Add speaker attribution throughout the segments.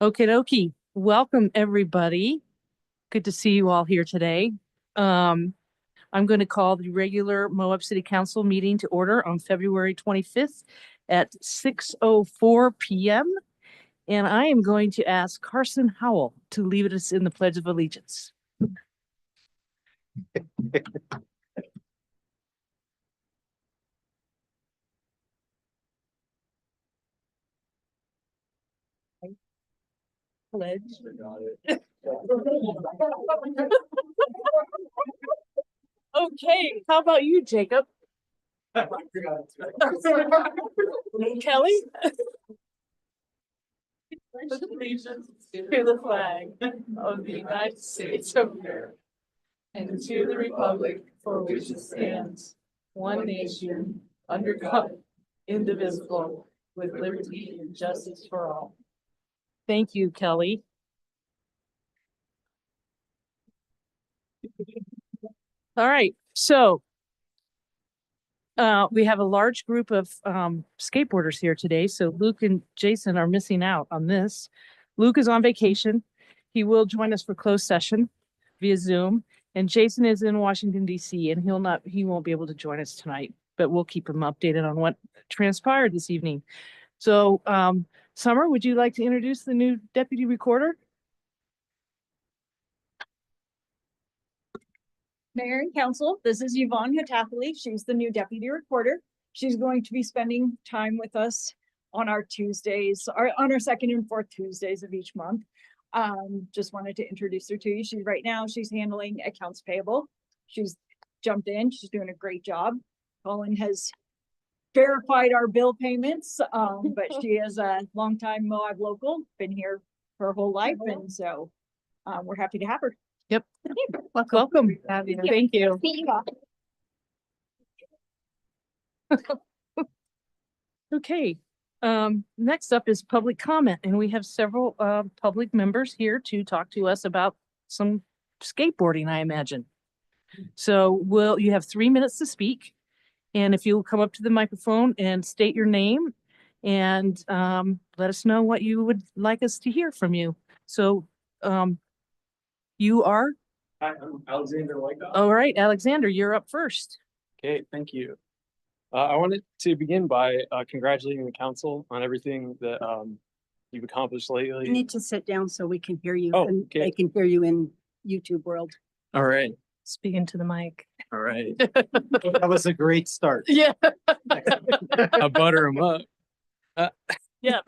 Speaker 1: Okie dokie. Welcome, everybody. Good to see you all here today. I'm going to call the regular Moab City Council meeting to order on February 25th at 6:04 p.m. And I am going to ask Carson Howell to lead us in the Pledge of Allegiance. Pledge. Okay, how about you, Jacob? Kelly? Allegiance to the flag of the United States of America and to the republic for which it stands, one nation, under God, indivisible, with liberty and justice for all. Thank you, Kelly. All right, so we have a large group of skateboarders here today. So Luke and Jason are missing out on this. Luke is on vacation. He will join us for closed session via Zoom. And Jason is in Washington, D.C., and he won't be able to join us tonight, but we'll keep him updated on what transpired this evening. So Summer, would you like to introduce the new deputy recorder?
Speaker 2: Mayor and Council, this is Yvonne Hatathali. She's the new deputy recorder. She's going to be spending time with us on our Tuesdays, or on our second and fourth Tuesdays of each month. Just wanted to introduce her to you. She's handling accounts payable. She's jumped in. She's doing a great job. Colin has verified our bill payments, but she is a longtime Moab local, been here for her whole life, and so we're happy to have her.
Speaker 1: Yep. Welcome. Thank you. Okay. Next up is public comment, and we have several public members here to talk to us about some skateboarding, I imagine. So you have 3 minutes to speak, and if you'll come up to the microphone and state your name and let us know what you would like us to hear from you. So you are?
Speaker 3: Hi, I'm Alexander Wyckoff.
Speaker 1: All right, Alexander, you're up first.
Speaker 3: Okay, thank you. I wanted to begin by congratulating the council on everything that you've accomplished lately.
Speaker 4: You need to sit down so we can hear you.
Speaker 3: Oh,
Speaker 4: and
Speaker 3: okay.
Speaker 4: They can hear you in YouTube world.
Speaker 3: All right.
Speaker 1: Speaking to the mic.
Speaker 3: All right.
Speaker 5: That was a great start.
Speaker 1: Yeah.
Speaker 3: I butter them up.
Speaker 1: Yeah.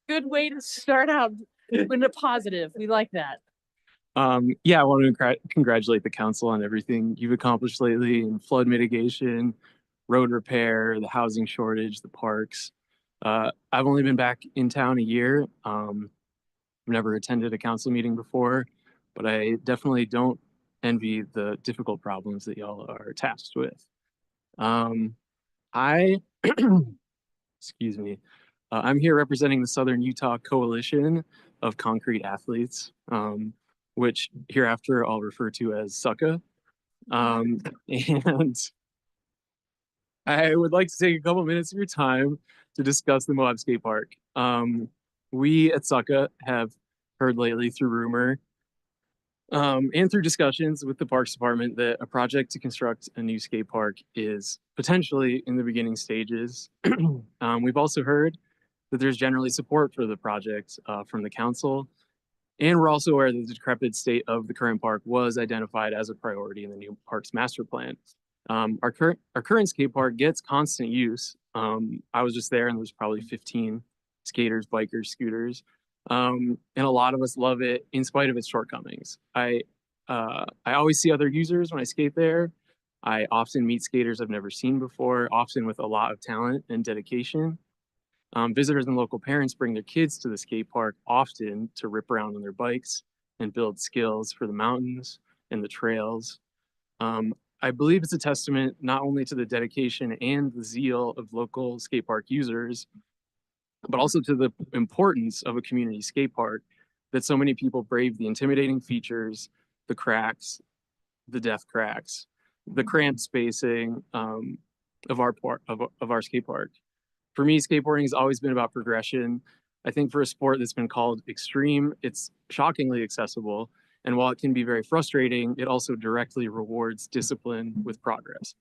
Speaker 1: Good way to start out with a positive. We like that.
Speaker 3: Yeah, I want to congratulate the council on everything you've accomplished lately in flood mitigation, road repair, the housing shortage, the parks. I've only been back in town a year. I've never attended a council meeting before, but I definitely don't envy the difficult problems that y'all are tasked with. Excuse me. I'm here representing the Southern Utah Coalition of Concrete Athletes, which hereafter I'll refer to as SUCCA. And I would like to take a couple minutes of your time to discuss the Moab Skate Park. We at SUCCA have heard lately through rumor and through discussions with the Parks Department that a project to construct a new skate park is potentially in the beginning stages. We've also heard that there's generally support for the project from the council. And we're also aware that the decrepit state of the current park was identified as a priority in the new park's master plan. Our current skate park gets constant use. I was just there and there's probably 15 skaters, bikers, scooters. And a lot of us love it in spite of its shortcomings. I always see other users when I skate there. I often meet skaters I've never seen before, often with a lot of talent and dedication. Visitors and local parents bring their kids to the skate park often to rip around on their bikes and build skills for the mountains and the trails. I believe it's a testament not only to the dedication and the zeal of local skate park users, but also to the importance of a community skate park that so many people brave the intimidating features, the cracks, the death cracks, the cramped spacing of our skate park. For me, skateboarding has always been about progression. I think for a sport that's been called extreme, it's shockingly accessible. And while it can be very frustrating, it also directly rewards discipline with progress.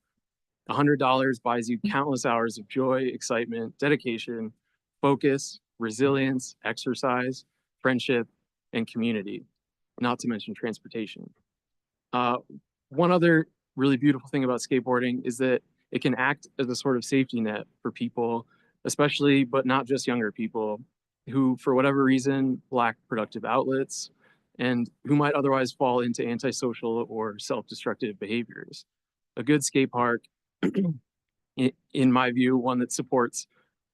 Speaker 3: $100 buys you countless hours of joy, excitement, dedication, focus, resilience, exercise, friendship, and community, not to mention transportation. One other really beautiful thing about skateboarding is that it can act as a sort of safety net for people, especially, but not just younger people, who, for whatever reason, lack productive outlets and who might otherwise fall into antisocial or self-destructive behaviors. A good skate park, in my view, one that supports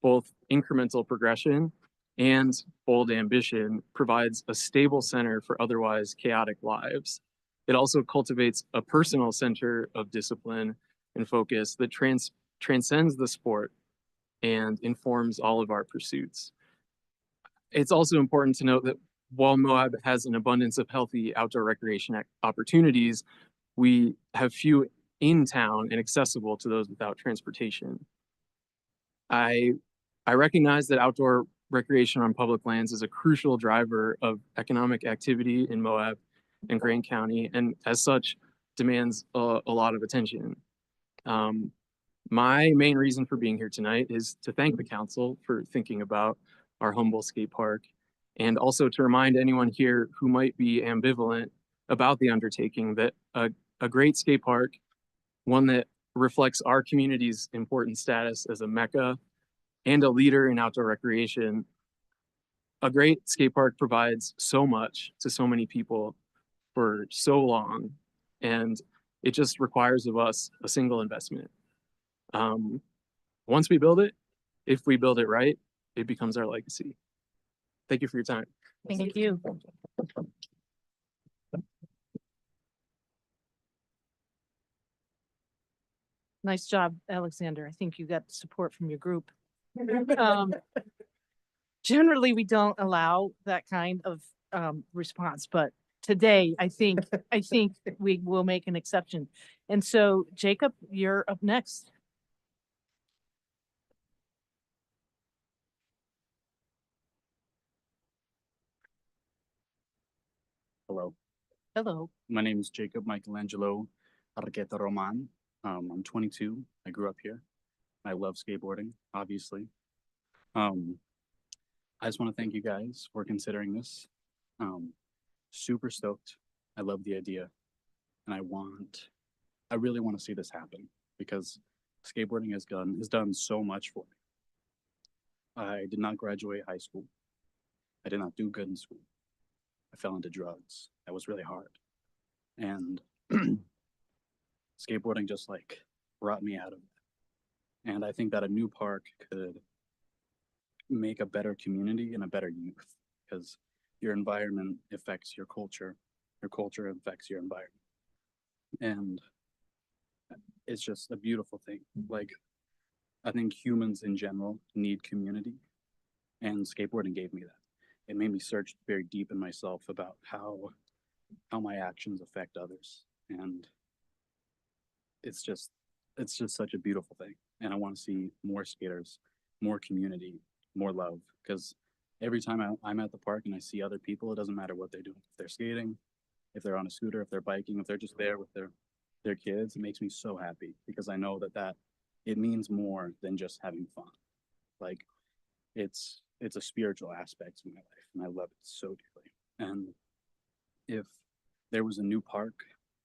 Speaker 3: both incremental progression and bold ambition, provides a stable center for otherwise chaotic lives. It also cultivates a personal center of discipline and focus that transcends the sport and informs all of our pursuits. It's also important to note that while Moab has an abundance of healthy outdoor recreation opportunities, we have few in town and accessible to those without transportation. I recognize that outdoor recreation on public lands is a crucial driver of economic activity in Moab and Grand County, and as such, demands a lot of attention. My main reason for being here tonight is to thank the council for thinking about our humble skate park, and also to remind anyone here who might be ambivalent about the undertaking that a great skate park, one that reflects our community's important status as a mecca and a leader in outdoor recreation, a great skate park provides so much to so many people for so long, and it just requires of us a single investment. Once we build it, if we build it right, it becomes our legacy. Thank you for your time.
Speaker 1: Thank you. Nice job, Alexander. I think you got support from your group. Generally, we don't allow that kind of response, but today I think we will make an exception. And so, Jacob, you're up next.
Speaker 6: Hello,
Speaker 1: Hello.
Speaker 6: my name is Jacob Michelangelo Arqueta Roman. I'm 22. I grew up here. I love skateboarding, obviously. I just want to thank you guys for considering this. Super stoked. I love the idea. And I really want to see this happen because skateboarding has done so much for me. I did not graduate high school. I did not do good in school. I fell into drugs. That was really hard. And skateboarding just like brought me out of it. And I think that a new park could make a better community and a better youth because your environment affects your culture affects your environment. And it's just a beautiful thing. Like, I think humans in general need community, and skateboarding gave me that. It made me search very deep in myself about how my actions affect others, and it's just such a beautiful thing. And I want to see more skaters, more community, more love, because every time I'm at the park and I see other people, it doesn't matter what they're doing. If they're skating, if they're on a scooter, if they're biking, if they're just there with their kids, it makes me so happy because I know that it means more than just having fun. Like, it's a spiritual aspect to my life, and I love it so dearly. And if there was a new park,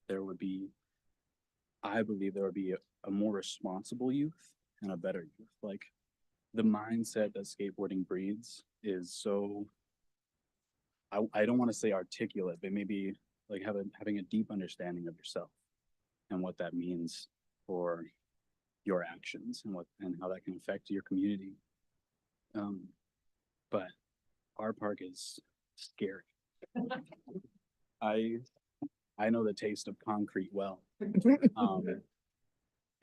Speaker 6: I believe there would be a more responsible youth and a better youth. Like, the mindset that skateboarding breeds is so, I don't want to say articulate, but maybe like having a deep understanding of yourself and what that means for your actions and how that can affect your community. But our park is scary. I know the taste of concrete well.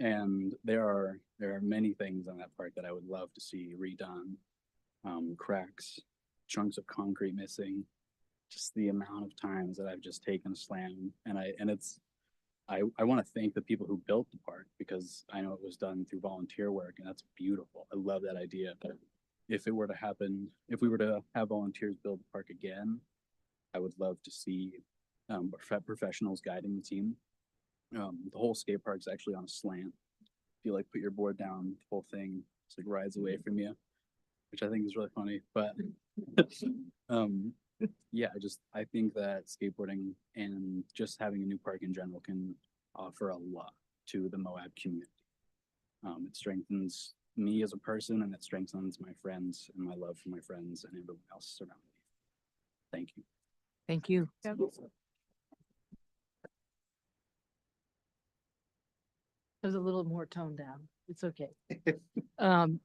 Speaker 6: And there are many things on that park that I would love to see redone. Cracks, chunks of concrete missing, just the amount of times that I've just taken a slam. And I want to thank the people who built the park because I know it was done through volunteer work, and that's beautiful. I love that idea. But if it were to happen, if we were to have volunteers build the park again, I would love to see professionals guiding the team. The whole skate park is actually on a slant. If you like put your board down, the whole thing it's like rides away from you, which I think is really funny. But yeah, I think that skateboarding and just having a new park in general can offer a lot to the Moab community. It strengthens me as a person, and it strengthens my friends and my love for my friends and everyone else around me. Thank you.
Speaker 1: Thank you. It was a little more toned down. It's okay.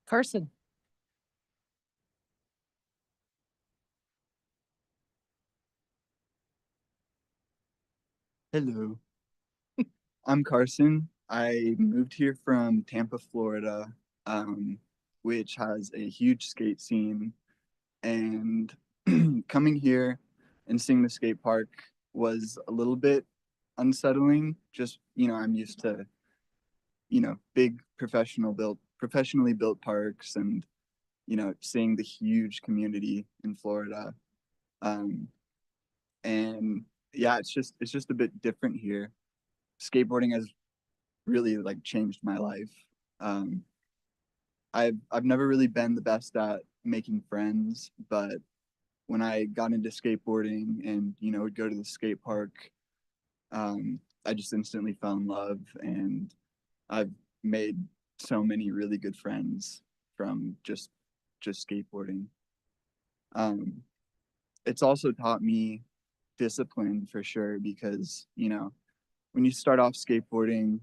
Speaker 1: Carson.
Speaker 7: Hello, I'm Carson. I moved here from Tampa, Florida, which has a huge skate scene. And coming here and seeing the skate park was a little bit unsettling. Just, I'm used to, big professionally built parks and, seeing the huge community in Florida. And yeah, it's just a bit different here. Skateboarding has really like changed my life. I've never really been the best at making friends, but when I got into skateboarding and would go to the skate park, I just instantly fell in love, and I've made so many really good friends from just skateboarding. It's also taught me discipline for sure, because when you start off skateboarding,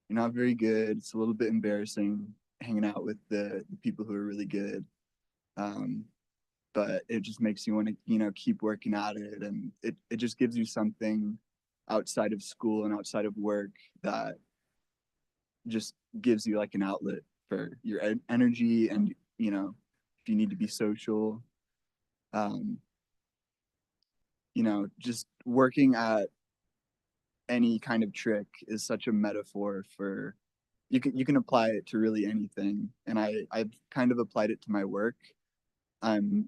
Speaker 7: you're not very good. It's a little bit embarrassing hanging out with the people who are really good. But it just makes you want to, keep working at it. And it just gives you something outside of school and outside of work that just gives you like an outlet for your energy. And, if you need to be social, just working at any kind of trick is such a metaphor for you can apply it to really anything. And I've kind of applied it to my work. I'm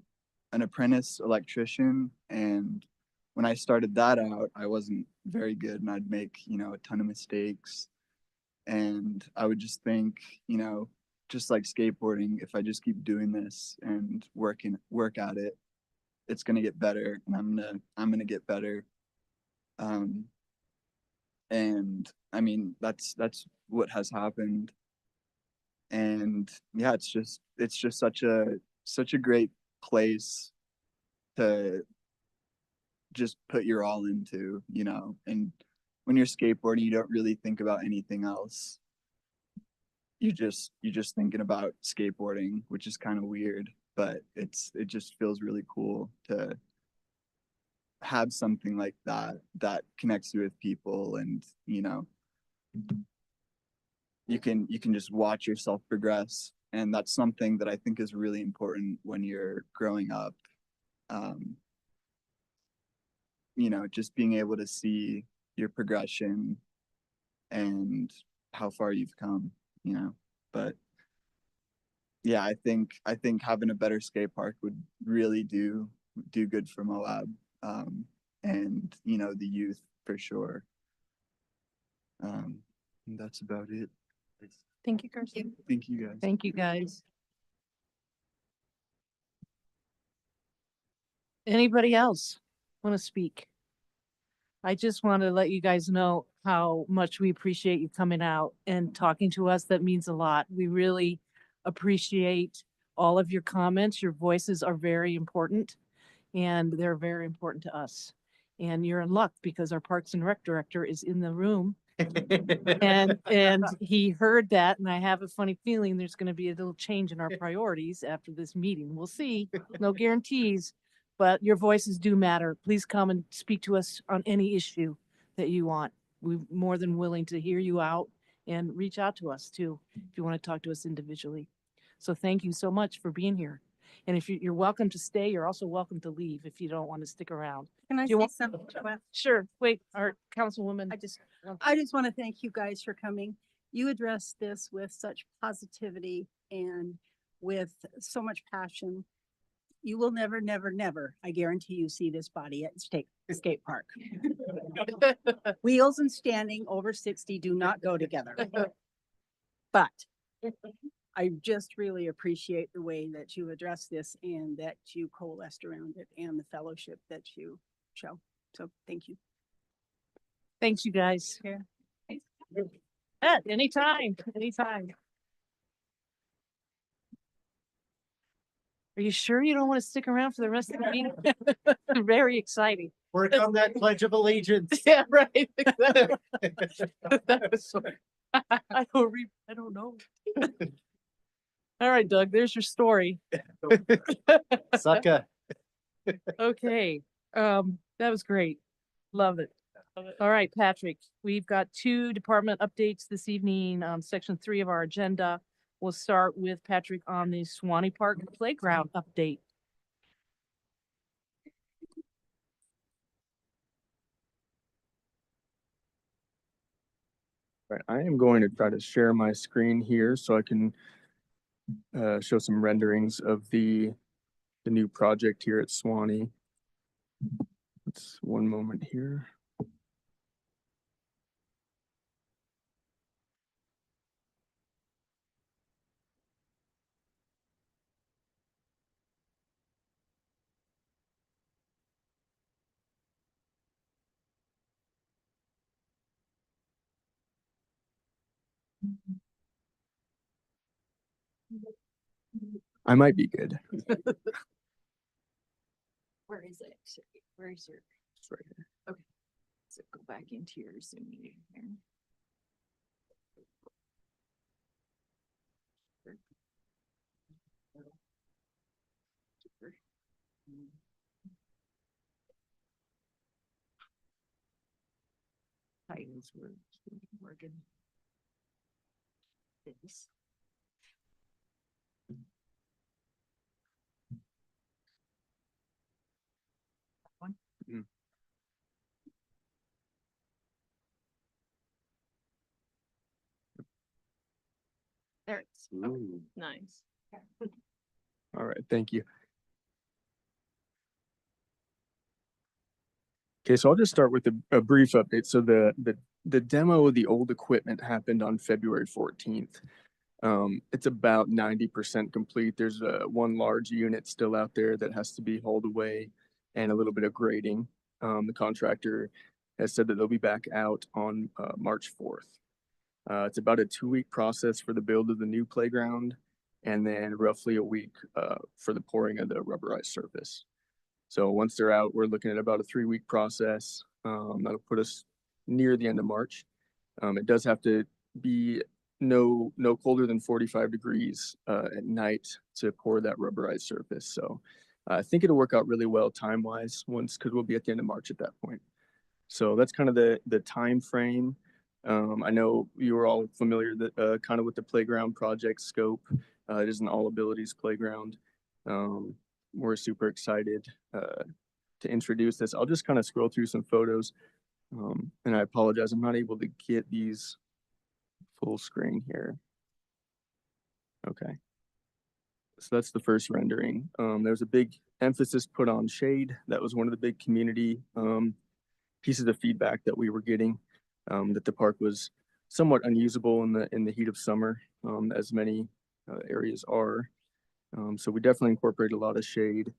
Speaker 7: an apprentice electrician, and when I started that out, I wasn't very good, and I'd make a ton of mistakes. And I would just think, just like skateboarding, if I just keep doing this and work at it, it's gonna get better, and I'm gonna get better. And I mean, that's what has happened. And yeah, it's just such a great place to just put your all into, and when you're skateboarding, you don't really think about anything else. You're just thinking about skateboarding, which is kind of weird, but it just feels really cool to have something like that connects you with people. And you can just watch yourself progress, and that's something that I think is really important when you're growing up. Just being able to see your progression and how far you've come. But yeah, I think having a better skate park would really do good for Moab, and the youth for sure. And that's about it.
Speaker 1: Thank you, Carson.
Speaker 7: Thank you guys.
Speaker 1: Thank you, guys. Anybody else want to speak? I just want to let you guys know how much we appreciate you coming out and talking to us. That means a lot. We really appreciate all of your comments. Your voices are very important, and they're very important to us. And you're in luck because our Parks and Rec director is in the room. And he heard that, and I have a funny feeling there's going to be a little change in our priorities after this meeting. We'll see. No guarantees, but your voices do matter. Please come and speak to us on any issue that you want. We're more than willing to hear you out and reach out to us too, if you want to talk to us individually. So thank you so much for being here. And if you're welcome to stay, you're also welcome to leave if you don't want to stick around.
Speaker 4: Can I
Speaker 1: Do you
Speaker 4: say
Speaker 1: want-
Speaker 4: something?
Speaker 1: Sure. Wait, our councilwoman.
Speaker 4: I just want to thank you guys for coming. You addressed this with such positivity, and with so much passion. You will never, never, never, I guarantee you, see this body at skate park. Wheels and standing over 60 do not go together. But I just really appreciate the way that you address this and that you coalesced around it and the fellowship that you show. So thank you.
Speaker 1: Thanks, you guys.
Speaker 4: Yeah.
Speaker 1: Anytime, anytime. Are you sure you don't want to stick around for the rest of the meeting? Very exciting.
Speaker 5: Work on that Pledge of Allegiance.
Speaker 1: Yeah, right. That was so- I don't know. All right, Doug, there's your story.
Speaker 5: Sucker.
Speaker 1: Okay, that was great. Love it. All right, Patrick, we've got 2 department updates this evening, section 3 of our agenda. We'll start with Patrick on the Swanee Park Playground update.
Speaker 3: Right, I am going to try to share my screen here so I can show some renderings of the new project here at Swanee. It's one moment here. I might be good.
Speaker 2: Where is it? Where is your?
Speaker 3: It's right here.
Speaker 2: So go back into your Zoom meeting here. Titans were working. This. One.
Speaker 3: Mm.
Speaker 2: There it is.
Speaker 3: Ooh.
Speaker 2: Nice.
Speaker 3: All right, thank you. Okay, so I'll just start with a brief update. So the demo of the old equipment happened on February 14th. It's about 90% complete. There's one large unit still out there that has to be hauled away and a little bit of grading. The contractor has said that they'll be back out on March 4th. It's about a 2-week process for the build of the new playground and then roughly a week for the pouring of the rubberized surface. So once they're out, we're looking at about a 3-week process. That'll put us near the end of March. It does have to be no colder than 45 degrees at night to pour that rubberized surface. So I think it'll work out really well time-wise because we'll be at the end of March at that point. So that's kind of the time frame. I know you were all familiar that kind of with the playground project scope. It is an all abilities playground. We're super excited to introduce this. I'll just kind of scroll through some photos. And I apologize, I'm not able to get these full screen here. Okay. So that's the first rendering. There's a big emphasis put on shade. That was one of the big community pieces of feedback that we were getting, that the park was somewhat unusable in the heat of summer, as many areas are. So we definitely incorporate a lot of shade.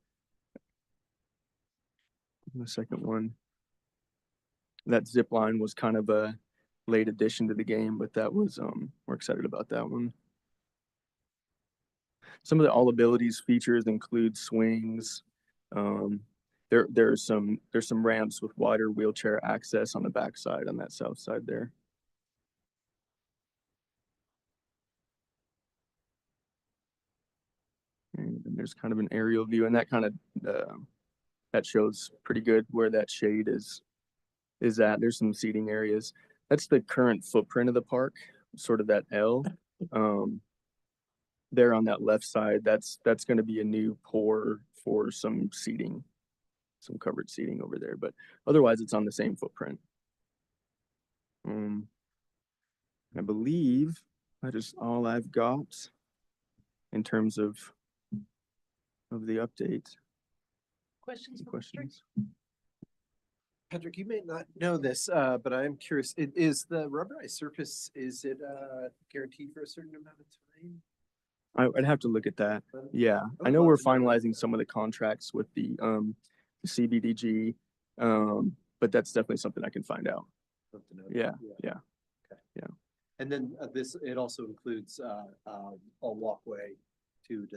Speaker 3: The second one, that zip line was kind of a late addition to the game, but that was we're excited about that one. Some of the all abilities features include swings. There's some ramps with wider wheelchair access on the backside on that south side there. And then there's kind of an aerial view, and that kind of that shows pretty good where that shade is at. There's some seating areas. That's the current footprint of the park, sort of that L. There on that left side, that's going to be a new pour for some seating, some covered seating over there. But otherwise, it's on the same footprint. I believe that is all I've got.
Speaker 8: in terms of the update.
Speaker 1: Questions?
Speaker 8: Any
Speaker 1: for Patrick?
Speaker 8: questions?
Speaker 5: Patrick, you may not know this, but I am curious, is the rubberized surface, is it guaranteed for a certain amount of time?
Speaker 8: I'd have to look at that. Yeah, I
Speaker 5: would
Speaker 8: know
Speaker 5: love
Speaker 8: we're
Speaker 5: to know about
Speaker 8: finalizing some of the contracts with the CBDG, but that's definitely something I can find out.
Speaker 5: Love to know.
Speaker 8: Yeah, yeah.
Speaker 5: Okay.
Speaker 8: Yeah.
Speaker 5: And then it also includes a walkway to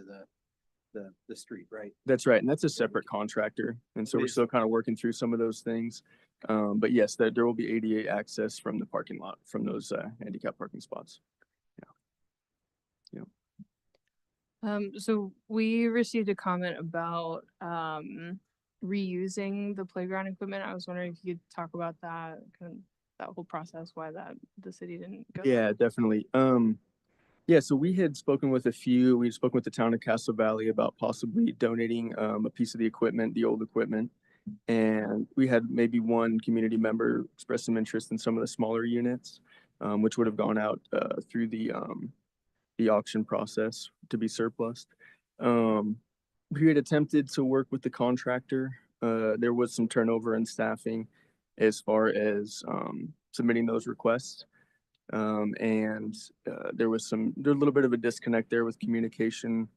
Speaker 5: the street, right?
Speaker 8: That's right, and that's a separate contractor, and so
Speaker 5: It
Speaker 8: we're
Speaker 5: is.
Speaker 8: still kind of working through some of those things. But yes, there will be ADA access from the parking lot, from those handicap parking spots.
Speaker 9: So we received a comment about reusing the playground equipment. I was wondering if you could talk about that, kind of that whole process, why the city didn't go.
Speaker 8: Yeah, definitely. Yeah, so we had spoken with we'd spoken with the town of Castle Valley about possibly donating a piece of the equipment, the old equipment. And we had maybe one community member express some interest in some of the smaller units, which would have gone out through the auction process to be surplused. We had attempted to work with the contractor. There was some turnover in staffing as far as submitting those requests. And there was a little bit of a disconnect there with communication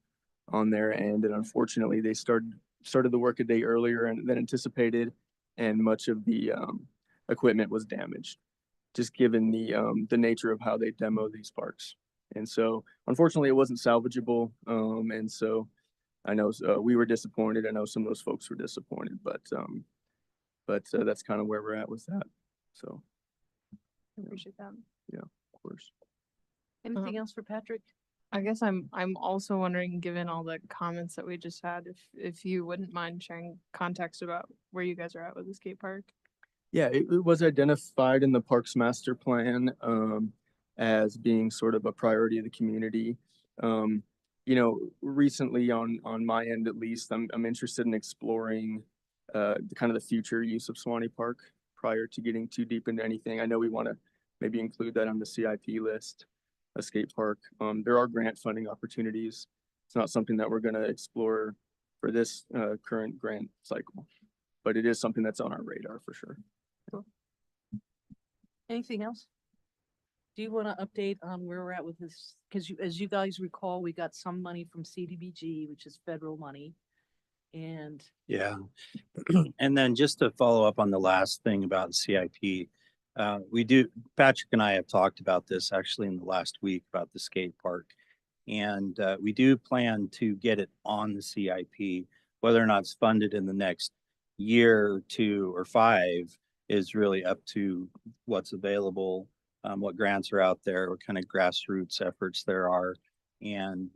Speaker 8: on their end. And unfortunately, they started the work a day earlier than anticipated, and much of the equipment was damaged, just given the nature of how they demo these parks. And so, unfortunately, it wasn't salvageable. And so, I know we were disappointed. I know some of those folks were disappointed, but that's kind of where we're at with that. So,
Speaker 9: I appreciate that.
Speaker 8: of course.
Speaker 1: Anything else for Patrick?
Speaker 9: I guess I'm also wondering, given all the comments that we just had, if you wouldn't mind sharing context about where you guys are at with the skate park.
Speaker 8: Yeah, it was identified in the Parks Master Plan as being sort of a priority of the community. Recently on my end at least, I'm interested in exploring kind of the future use of Swanee Park prior to getting too deep into anything. I know we want to maybe include that on the CIP list, a skate park. There are grant funding opportunities. It's not something that we're going to explore for this current grant cycle, but it is something that's on our radar for sure.
Speaker 1: Anything else? Do you want to update on where we're at with this? Because as you guys recall, we got some money from CDBG, which is federal money. And
Speaker 10: Yeah. And then just to follow up on the last thing about CIP, Patrick and I have talked about this actually in the last week about the skate park. And we do plan to get it on the CIP. Whether or not it's funded in the next year, 2 or 5 is really up to what's available, what grants are out there, what kind of grassroots efforts there are, and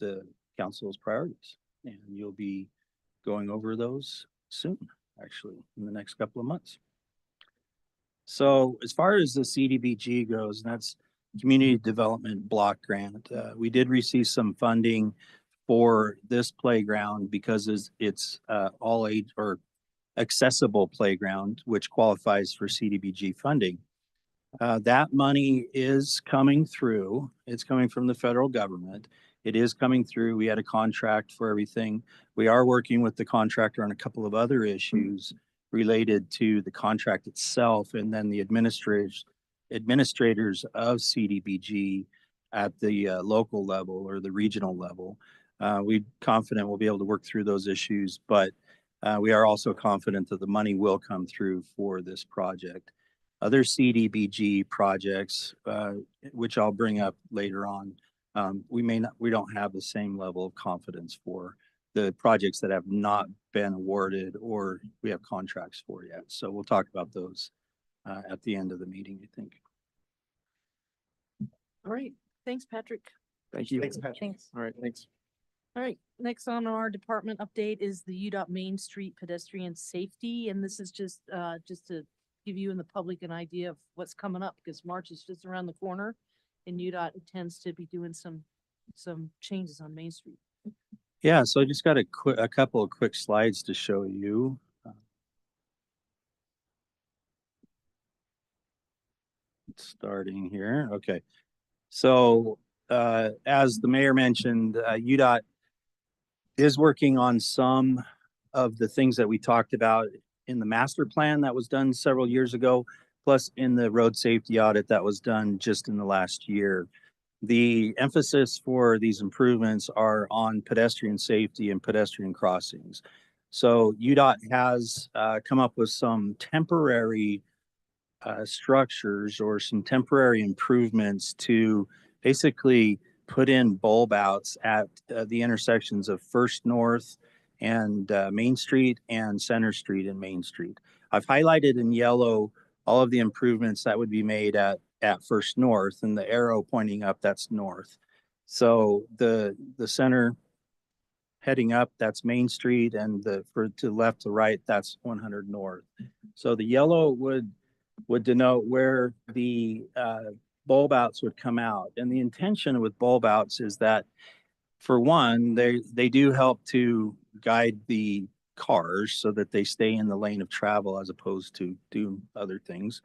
Speaker 10: the council's priorities. And you'll be going over those soon, actually, in the next couple of months. So as far as the CDBG goes, that's Community Development Block Grant. We did receive some funding for this playground because it's all age or accessible playground, which qualifies for CDBG funding. That money is coming through. It's coming from the federal government. It is coming through. We had a contract for everything. We are working with the contractor on a couple of other issues related to the contract itself, and then the administrators of CDBG at the local level or the regional level. We're confident we'll be able to work through those issues, but we are also confident that the money will come through for this project. Other CDBG projects, which I'll bring up later on, we don't have the same level of confidence for the projects that have not been awarded or we have contracts for yet. So we'll talk about those at the end of the meeting, I think.
Speaker 1: all right, thanks, Patrick.
Speaker 8: Thank you.
Speaker 5: Thanks, Patrick.
Speaker 1: Thanks.
Speaker 8: All right, thanks.
Speaker 1: All right, next on our department update is the UDOT Main Street pedestrian safety. And this is just to give you and the public an idea of what's coming up, because March is just around the corner and UDOT tends to be doing some changes on Main Street.
Speaker 10: Yeah, so I just got a couple of quick slides to show you. Starting here, okay. So as the mayor mentioned, UDOT is working on some of the things that we talked about in the master plan that was done several years ago, plus in the road safety audit that was done just in the last year. The emphasis for these improvements are on pedestrian safety and pedestrian crossings. So UDOT has come up with some temporary structures or some temporary improvements to basically put in bulb outs at the intersections of First North and Main Street and Center Street and Main Street. I've highlighted in yellow all of the improvements that would be made at First North, and the arrow pointing up, that's north. So the center heading up, that's Main Street, and to left to right, that's 100 North. So the yellow would denote where the bulb outs would come out. And the intention with bulb outs is that, for one, they do help to guide the cars so that they stay in the lane of travel as opposed to do other things.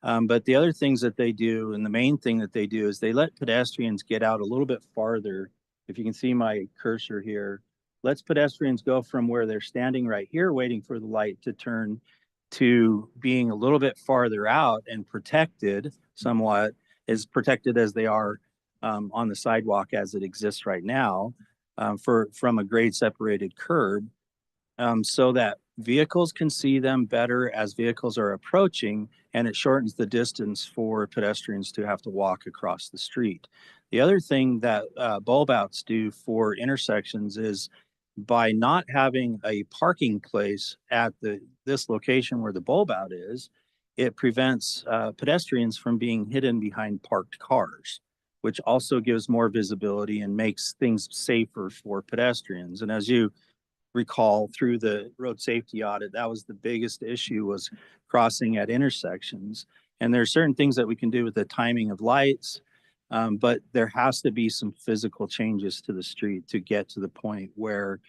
Speaker 10: But the other things that they do, and the main thing that they do, is they let pedestrians get out a little bit farther. If you can see my cursor here, lets pedestrians go from where they're standing right here waiting for the light to turn to being a little bit farther out and protected somewhat, as protected as they are on the sidewalk as it exists right now, from a grade separated curb, so that vehicles can see them better as vehicles are approaching, and it shortens the distance for pedestrians to have to walk across the street. The other thing that bulb outs do for intersections is, by not having a parking place at this location where the bulb out is, it prevents pedestrians from being hidden behind parked cars, which also gives more visibility and makes things safer for pedestrians. And as you recall through the road safety audit, that was the biggest issue, was crossing at intersections. And there are certain things that we can do with the timing of lights, but there has to be some physical changes to the street to get to the point where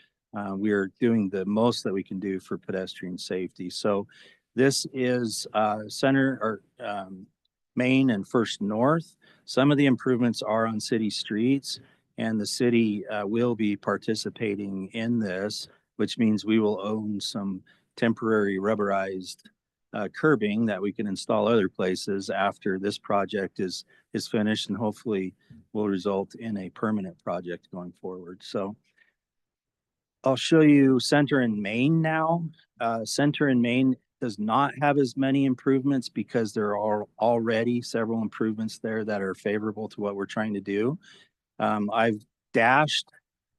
Speaker 10: we are doing the most that we can do for pedestrian safety. So this is Center or Main and First North. Some of the improvements are on city streets, and the city will be participating in this, which means we will own some temporary rubberized curbing that we can install other places after this project is finished, and hopefully will result in a permanent project going forward. So I'll show you Center and Main now. Center and Main does not have as many improvements because there are already several improvements there that are favorable to what we're trying to do. I've dashed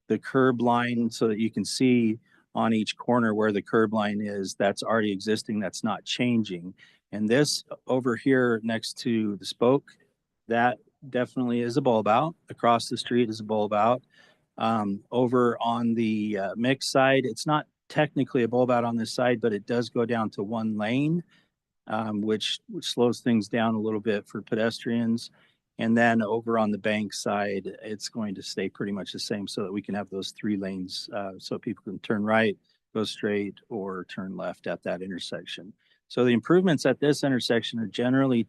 Speaker 10: the curb line so that you can see on each corner where the curb line is. That's already existing, that's not changing. And this over here next to the spoke, that definitely is a bulb out. Across the street is a bulb out. Over on the mix side, it's not technically a bulb out on this side, but it does go down to one lane, which slows things down a little bit for pedestrians. And then over on the bank side, it's going to stay pretty much the same so that we can have those 3 lanes so people can turn right, go straight, or turn left at that intersection. So the improvements at this intersection are generally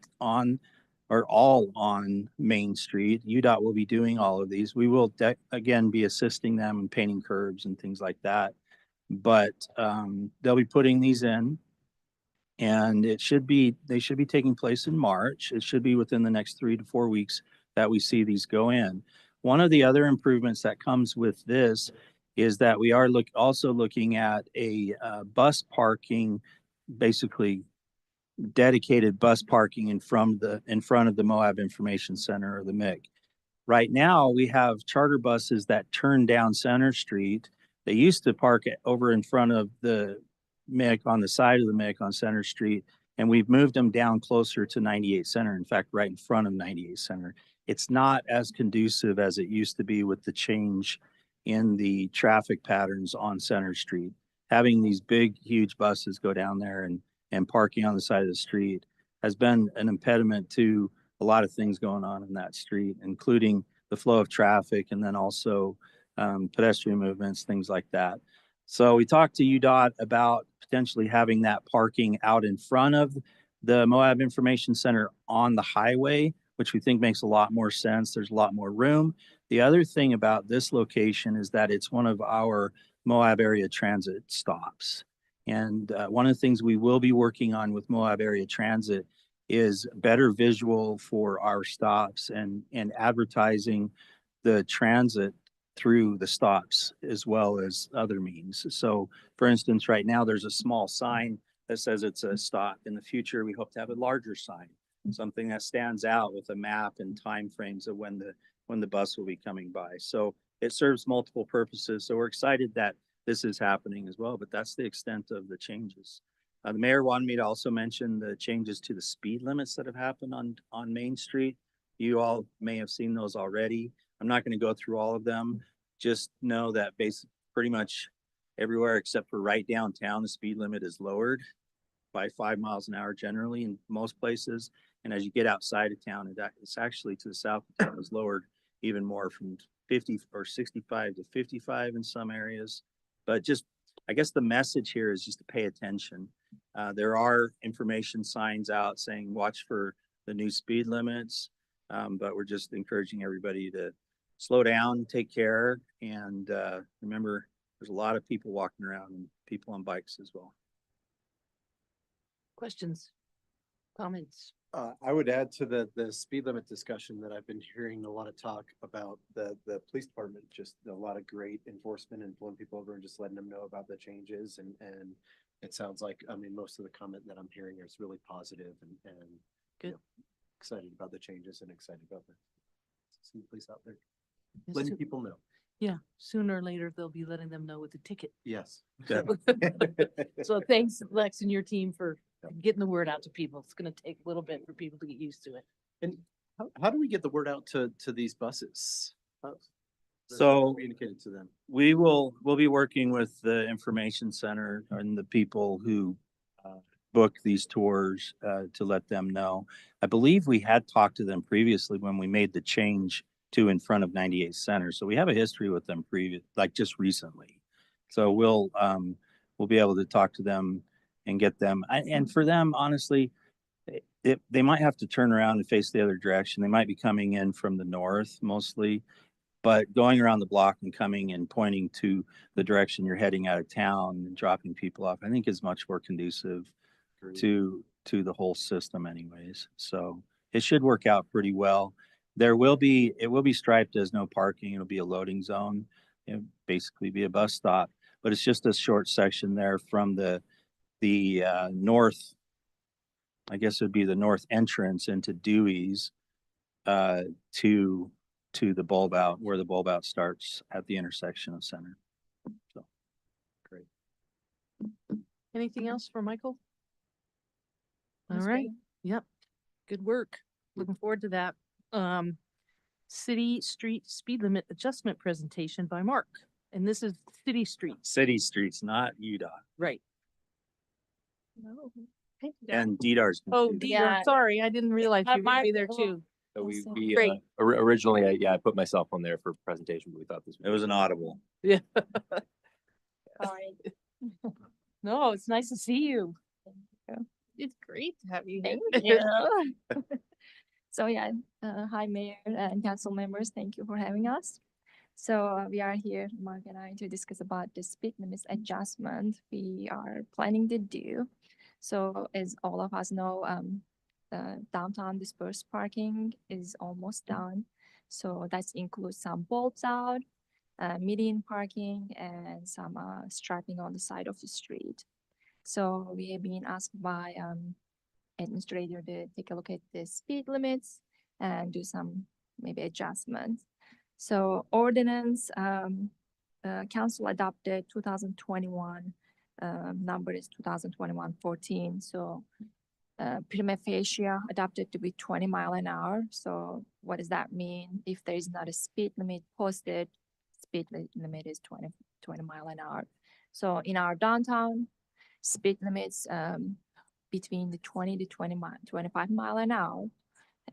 Speaker 10: all on Main Street. UDOT will be doing all of these. We will again be assisting them in painting curbs and things like that. But they'll be putting these in, and they should be taking place in March. It should be within the next 3 to 4 weeks that we see these go in. One of the other improvements that comes with this is that we are also looking at a bus parking, basically dedicated bus parking in front of the Moab Information Center, or the MIC. Right now, we have charter buses that turn down Center Street. They used to park over in front of the MIC, on the side of the MIC on Center Street, and we've moved them down closer to 98 Center, in fact, right in front of 98 Center. It's not as conducive as it used to be with the change in the traffic patterns on Center Street. Having these big, huge buses go down there and parking on the side of the street has been an impediment to a lot of things going on in that street, including the flow of traffic, and then also pedestrian movements, things like that. So we talked to UDOT about potentially having that parking out in front of the Moab Information Center on the highway, which we think makes a lot more sense. There's a lot more room. The other thing about this location is that it's one of our Moab area transit stops. And one of the things we will be working on with Moab area transit is better visual for our stops and advertising the transit through the stops as well as other means. So for instance, right now there's a small sign that says it's a stop. In the future, we hope to have a larger sign, something that stands out with a map and timeframes of when the bus will be coming by. So it serves multiple purposes. So we're excited that this is happening as well, but that's the extent of the changes. The mayor wanted me to also mention the changes to the speed limits that have happened on Main Street. You all may have seen those already. I'm not going to go through all of them. Just know that pretty much everywhere except for right downtown, the speed limit is lowered by 5 miles an hour generally in most places. And as you get outside of town, it's actually to the south of town is lowered even more from 50 or 65 to 55 in some areas. But just, I guess the message here is just to pay attention. There are information signs out saying watch for the new speed limits, but we're just encouraging everybody to slow down, take care, and remember there's a lot of people walking around and people on bikes as well.
Speaker 1: Questions, comments?
Speaker 5: I would add to the speed limit discussion that I've been hearing a lot of talk about the police department, just a lot of great enforcement and pulling people over and just letting them know about the changes. And it sounds like, I mean, most of the comment that I'm hearing is really positive and
Speaker 1: Good.
Speaker 5: You know, excited about the changes and excited about the police out there,
Speaker 1: Yes,
Speaker 5: letting people know.
Speaker 1: Yeah, sooner or later, they'll be letting them know with the ticket.
Speaker 5: Yes.
Speaker 1: So thanks, Lex, and your team for getting the word out to people. It's gonna take a little bit for people to get used to it.
Speaker 5: And how do we get the word out to these buses?
Speaker 10: So
Speaker 5: Communicated to them.
Speaker 10: we'll be working with the information center and the people who book these tours to let them know. I believe we had talked to them previously when we made the change to in front of 98 Center. So we have a history with them like just recently. So we'll be able to talk to them and get them. And for them, honestly, they might have to turn around and face the other direction. They might be coming in from the north mostly, but going around the block and coming and pointing to the direction you're heading out of town and dropping people off, I think is much more conducive to the whole system anyways. So it should work out pretty well. It will be striped as no parking. It'll be a loading zone. It'll basically be a bus stop, but it's just a short section there from the north, I guess it would be the north entrance into Dewey's to the bulb out, where the bulb out starts at the intersection of Center. So great.
Speaker 1: Anything else for Michael? All
Speaker 2: That's
Speaker 1: right,
Speaker 2: great.
Speaker 1: yep, good work. Looking forward to that. City Street Speed Limit Adjustment presentation by Mark. And this is City Streets,
Speaker 10: City streets, not UDOT.
Speaker 1: right?
Speaker 10: And DDR's. gonna
Speaker 1: Oh,
Speaker 10: do that.
Speaker 1: Dieter, sorry, I didn't realize you were gonna be there too.
Speaker 11: So we,
Speaker 2: Awesome.
Speaker 11: we,
Speaker 1: Great.
Speaker 11: originally, I put myself on there for presentation, but we thought this.
Speaker 10: It was an audible.
Speaker 1: Yeah.
Speaker 2: Sorry.
Speaker 1: No, it's nice to see you.
Speaker 9: It's great to have you
Speaker 12: Thank
Speaker 9: here.
Speaker 12: you. So yeah, hi Mayor and council members, thank you for having us. So we are here, Mark and I, to discuss about the speed limits adjustment we are planning to do. So as all of us know, downtown dispersed parking is almost done. So that includes some bulbs out, median parking, and some striping on the side of the street. So we have been asked by administrator to take a look at the speed limits and do some maybe adjustments. So ordinance, council adopted 2021, number is 2021-14. So prima facie adopted to be 20 miles an hour. So what does that mean? If there is not a speed limit posted, speed limit is 20 miles an hour. So in our downtown, speed limits between the 20 to 25 mile an hour.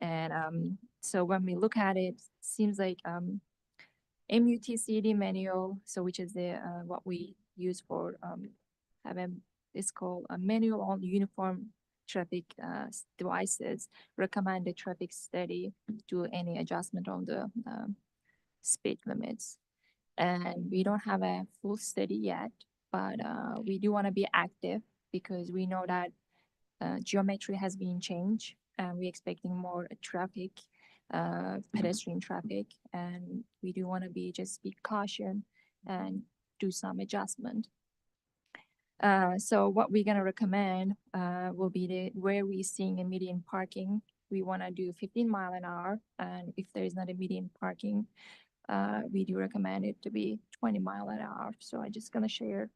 Speaker 12: And so when we look at it, seems like MUTCD manual, so which is the what we use for having, it's called a manual on uniform traffic devices recommend a traffic study do any adjustment on the speed limits. And we don't have a full study yet, but we do want to be active because we know that geometry has been changed and we're expecting more traffic, pedestrian traffic, and we do want to be caution and do some adjustment. So what we're gonna recommend will be where we're seeing a median parking. We want to do 15 mile an hour, and if there is not a median parking, we do recommend it to be 20 mile an hour. So I'm just gonna share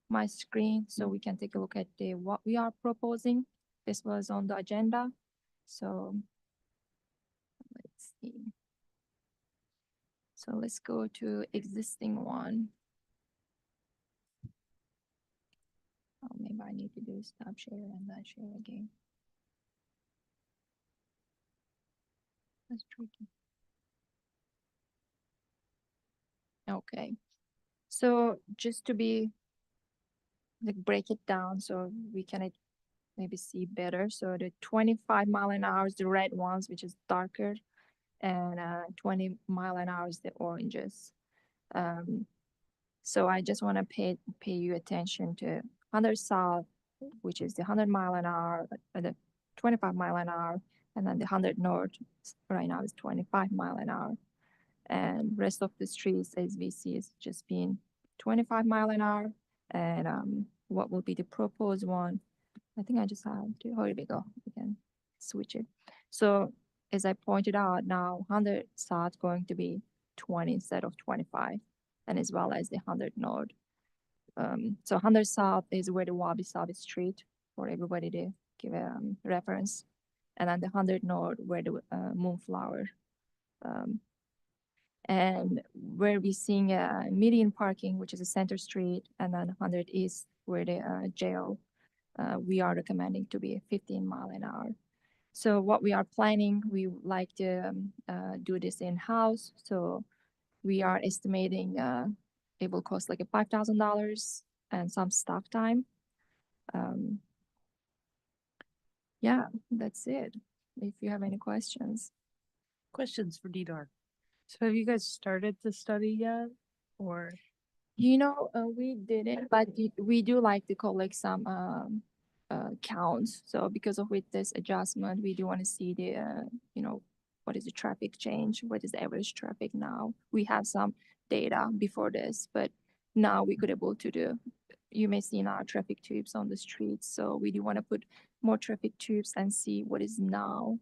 Speaker 12: my screen so we can take a look at what we are proposing. This was on the agenda. So let's see. So let's go to existing one. Oh, maybe I need to do stop share and then share again. That's tricky. Okay. So just to be like break it down so we can maybe see better. So the 25 mile an hour is the red ones, which is darker, and 20 mile an hour is the oranges. So I just want to pay you attention to 100 south, which is the 100 mile an hour, the 25 mile an hour, and then the 100 north right now is 25 mile an hour. And rest of the streets, as we see, is just being 25 mile an hour. And what will be the proposed one? I think I just have to, oh, here we go. We can switch it. So as I pointed out, now 100 south going to be 20 instead of 25, and as well as the 100 north. So 100 south is where the Wabi Sabi Street, for everybody to give a reference. And then the 100 north where the Moonflower. And where we're seeing median parking, which is a center street, and then 100 east where the jail, we are recommending to be 15 mile an hour. So what we are planning, we would like to do this in-house. So we are estimating it will cost like $5,000 and some staff time. Yeah, that's it. If you have any questions.
Speaker 1: Questions for Didar? So have you guys started the study yet? Or
Speaker 12: You know, we didn't, but we do like to collect some counts. So because of with this adjustment, we do want to see the, you know, what is the traffic change? What is the average traffic now? We have some data before this, but now we could able to do, you may see now traffic tubes on the streets. So we do want to put more traffic tubes and see what is now,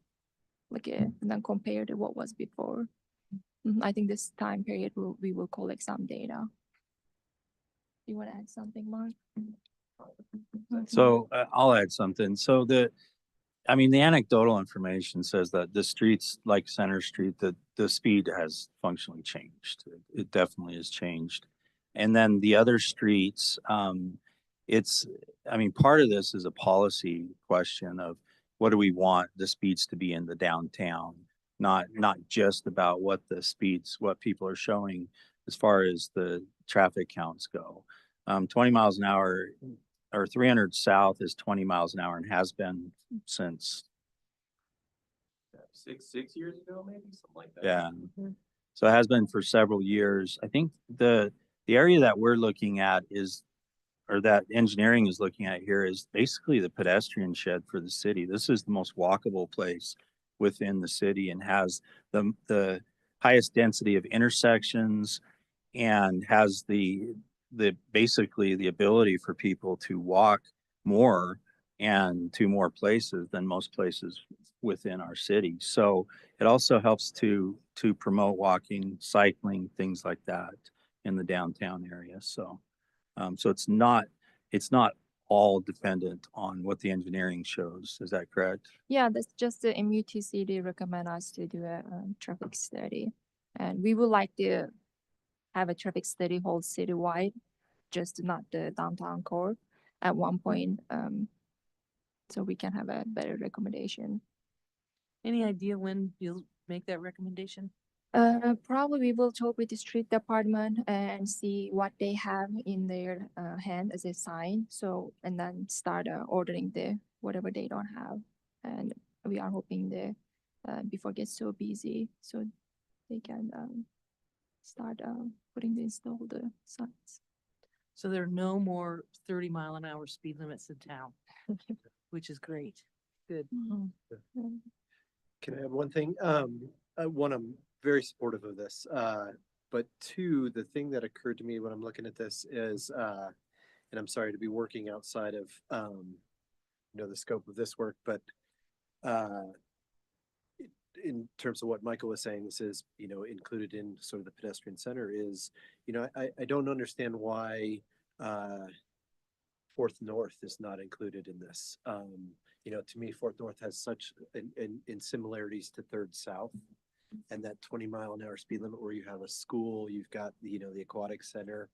Speaker 12: like, and then compare to what was before. I think this time period we will collect some data. You want to add something, Mark?
Speaker 10: So I'll add something. So the anecdotal information says that the streets like Center Street, the speed has functionally changed. It definitely has changed. And then the other streets, part of this is a policy question of what do we want the speeds to be in the downtown, not just about what people are showing as far as the traffic counts go. 20 miles an hour or 300 south is 20 miles an hour and has been since
Speaker 11: six years ago, maybe something like that.
Speaker 10: Yeah. So it has been for several years. I think the area that we're looking at or that engineering is looking at here is basically the pedestrian shed for the city. This is the most walkable place within the city and has the highest density of intersections and has basically the ability for people to walk more and to more places than most places within our city. So it also helps to promote walking, cycling, things like that in the downtown area. So so it's not all dependent on what the engineering shows. Is that correct?
Speaker 12: Yeah, that's just the MUTC. They recommend us to do a traffic study, and we would like to have a traffic study whole citywide, just not the downtown core at one point, so we can have a better recommendation.
Speaker 1: any idea when you'll make that recommendation?
Speaker 12: Probably we will talk with the street department and see what they have in their hand as a sign. So, and then start ordering the whatever they don't have. And we are hoping that before it gets so busy, so they can start putting the install the signs.
Speaker 1: So there are no more 30-mile-an-hour speed limits in town, which is great. Good.
Speaker 5: Can I add one thing? One, I'm very supportive of this. But two, the thing that occurred to me when I'm looking at this is, and I'm sorry to be working outside of, the scope of this work, but, in terms of what Michael was saying, this is, included in sort of the pedestrian center is, I don't understand why, Fourth North is not included in this. To me, Fourth North has such in similarities to Third South, and that 20-mile-an-hour speed limit where you have a school, you've got the aquatic center,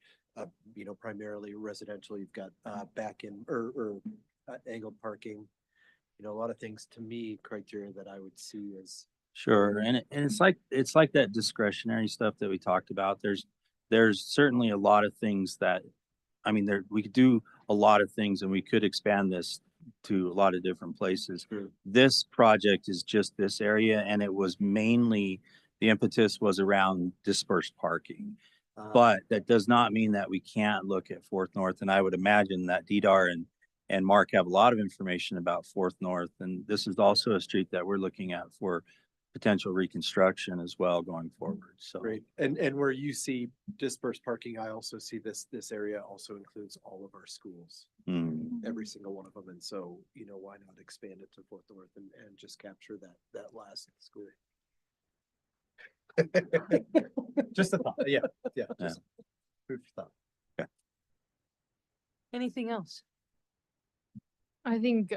Speaker 5: primarily residential, you've got back in or angled parking, a lot of things to me criteria that I would see as
Speaker 10: Sure, and it's like that discretionary stuff that we talked about. There's certainly a lot of things that, I mean, we could do a lot of things, and we could expand this to a lot of different places. This project is just this area, and it was mainly, the impetus was around dispersed parking. But that does not mean that we can't look at Fourth North, and I would imagine that Didar and Mark have a lot of information about Fourth North, and this is also a street that we're looking at for potential reconstruction as well going forward. So
Speaker 5: great. And where you see dispersed parking, I also see this area also includes all of our schools, every single one of them. And so, why not expand it to Fourth North and just capture that last school? Just a thought. Yeah. Just food for thought.
Speaker 1: Anything else?
Speaker 9: I think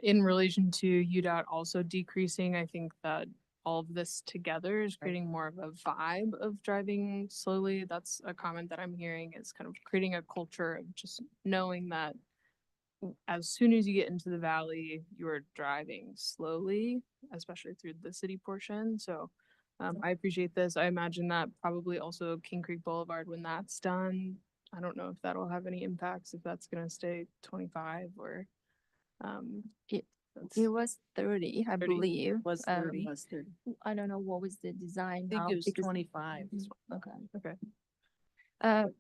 Speaker 9: in relation to UDOT also decreasing, I think that all of this together is creating more of a vibe of driving slowly. That's a comment that I'm hearing, is kind of creating a culture of just knowing that as soon as you get into the valley, you're driving slowly, especially through the city portion. So I appreciate this. I imagine that probably also King Creek Boulevard, when that's done, I don't know if that'll have any impacts, if that's gonna stay 25 or
Speaker 12: It was 30, I
Speaker 1: 30
Speaker 12: believe.
Speaker 1: was 30.
Speaker 4: Was 30.
Speaker 12: I don't know what was the design
Speaker 1: I think
Speaker 12: now.
Speaker 1: it was
Speaker 12: because-
Speaker 1: 25.
Speaker 12: Okay.
Speaker 9: okay.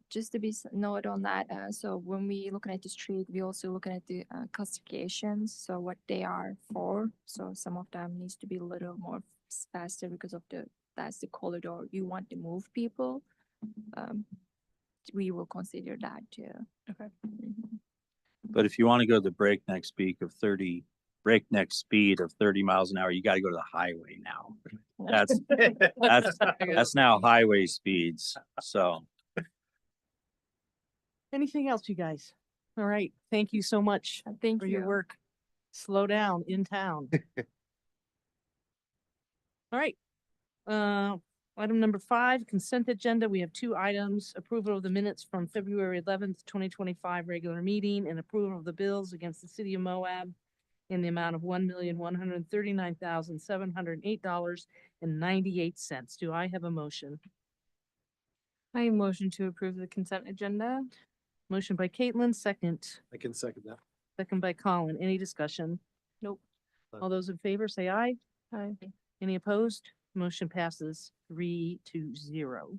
Speaker 12: Just to be note on that, so when we looking at the street, we also looking at the classifications, so what they are for. So some of them needs to be a little more faster because of that's the corridor you want to move people. We will consider that too.
Speaker 9: Okay.
Speaker 10: but if you want to go the breakneck speed of 30 miles an hour, you got to go to the highway now. That's now highway speeds. So
Speaker 1: Anything else, you guys? All right. Thank you so much
Speaker 12: Thank
Speaker 1: for
Speaker 12: you.
Speaker 1: your work. Slow down in town. All right. Item number 5, consent agenda. We have 2 items: approval of the minutes from February 11th, 2025 regular meeting, and approval of the bills against the city of Moab in the amount of $1,139,708.98. Do I have a motion?
Speaker 9: I motion to approve the consent agenda.
Speaker 1: Motion by Caitlin, second.
Speaker 5: I can second that.
Speaker 1: Second by Colin. Any discussion?
Speaker 9: Nope.
Speaker 1: All those in favor say aye.
Speaker 9: Aye.
Speaker 1: Any opposed? Motion passes 3-0.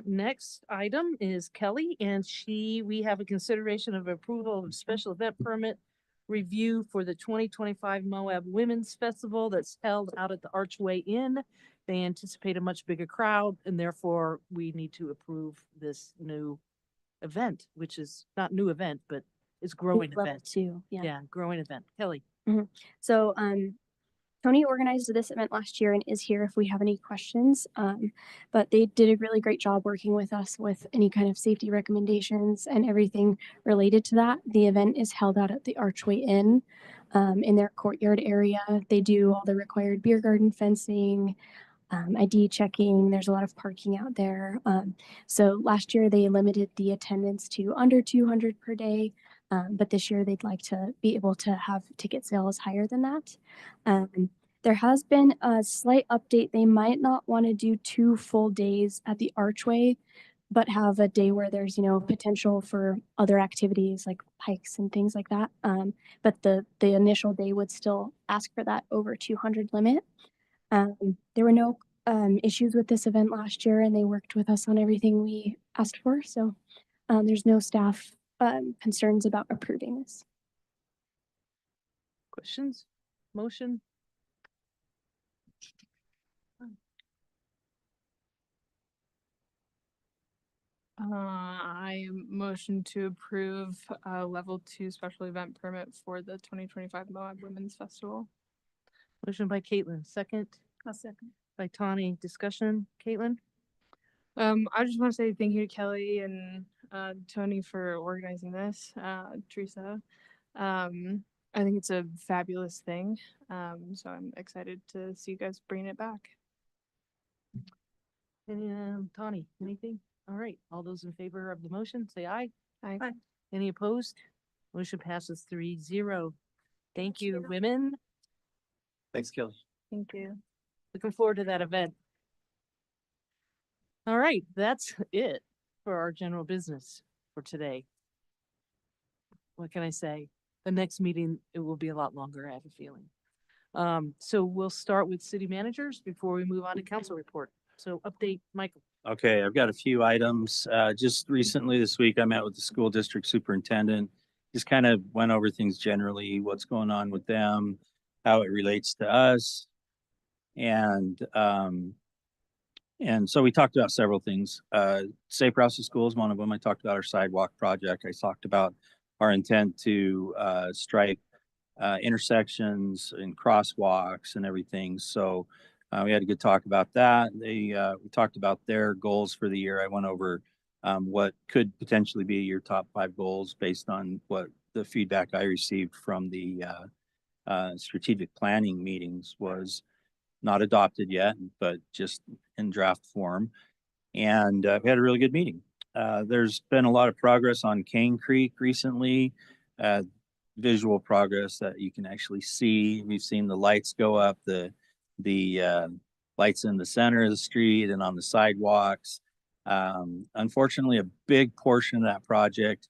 Speaker 1: Next item is Kelly, and we have a consideration of approval of special event permit review for the 2025 Moab Women's Festival that's held out at the Archway Inn. They anticipate a much bigger crowd, and therefore we need to approve this new event, which is not new event, but it's growing
Speaker 13: Level
Speaker 1: event.
Speaker 13: 2, yeah.
Speaker 1: Yeah, growing event. Kelly.
Speaker 13: So, Tony organized this event last year and is here if we have any questions. But they did a really great job working with us with any kind of safety recommendations and everything related to that. The event is held out at the Archway Inn in their courtyard area. They do all the required beer garden fencing, ID checking. There's a lot of parking out there. So last year they limited the attendance to under 200 per day. But this year they'd like to be able to have ticket sales higher than that. There has been a slight update. They might not want to do 2 full days at the Archway but have a day where there's, potential for other activities like hikes and things like that. But the initial day would still ask for that over 200 limit. There were no issues with this event last year, and they worked with us on everything we asked for. So there's no staff concerns about approving this.
Speaker 1: Questions? Motion?
Speaker 9: I motion to approve level 2 special event permit for the 2025 Moab Women's Festival.
Speaker 1: Motion by Caitlin, second
Speaker 2: A second.
Speaker 1: by Tawny. Discussion, Caitlin?
Speaker 9: I just want to say thank you to Kelly and Tony for organizing this, Teresa. I think it's a fabulous thing. So I'm excited to see you guys bring it back.
Speaker 1: And Tawny, anything? All right, all those in favor of the motion, say aye.
Speaker 9: Aye.
Speaker 2: Aye.
Speaker 1: Any opposed? Motion passes 3-0. Thank you, women.
Speaker 5: Thanks, Kelly.
Speaker 9: Thank you.
Speaker 1: Looking forward to that event. All right, that's it for our general business for today. What can I say? The next meeting, it will be a lot longer, I have a feeling. So we'll start with city managers before we move on to council report. So update, Michael.
Speaker 10: Okay, I've got a few items. Just recently this week, I met with the school district superintendent. Just kind of went over things generally, what's going on with them, how it relates to us. And so we talked about several things. Safe routes to school is one of them. I talked about our sidewalk project. I talked about our intent to stripe intersections and crosswalks and everything. So we had a good talk about that. We talked about their goals for the year. I went over what could potentially be your top 5 goals based on what the feedback I received from the strategic planning meetings was. Not adopted yet, but just in draft form. And we had a really good meeting. There's been a lot of progress on Cane Creek recently, visual progress that you can actually see. We've seen the lights go up, the lights in the center of the street and on the sidewalks. Unfortunately, a big portion of that project,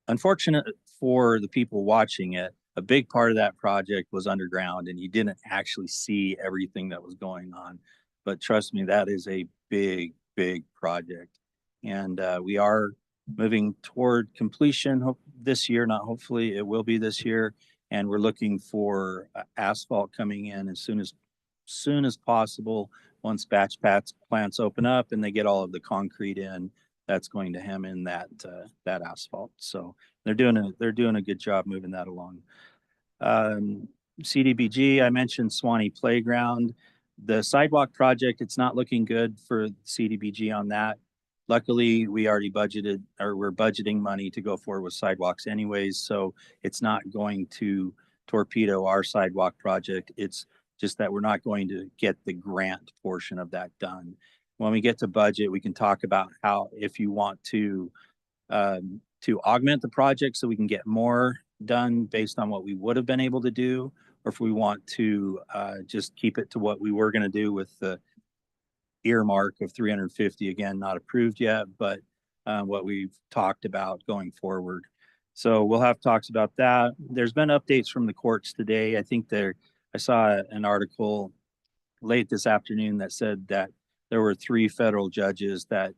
Speaker 10: unfortunate for the people watching it, a big part of that project was underground and you didn't actually see everything that was going on. But trust me, that is a big, big project. And we are moving toward completion this year, not hopefully, it will be this year. And we're looking for asphalt coming in as soon as possible. Once batch plants open up and they get all of the concrete in, that's going to hem in that asphalt. So they're doing a good job moving that along. CDBG, I mentioned Swanee Playground. The sidewalk project, it's not looking good for CDBG on that. Luckily, we already budgeted, or we're budgeting money to go forward with sidewalks anyways, so it's not going to torpedo our sidewalk project. It's just that we're not going to get the grant portion of that done. When we get to budget, we can talk about how, if you want to augment the project so we can get more done based on what we would have been able to do, or if we want to just keep it to what we were going to do with the earmark of 350, again, not approved yet, but what we've talked about going forward. So we'll have talks about that. There's been updates from the courts today. I saw an article late this afternoon that said that there were 3 federal judges that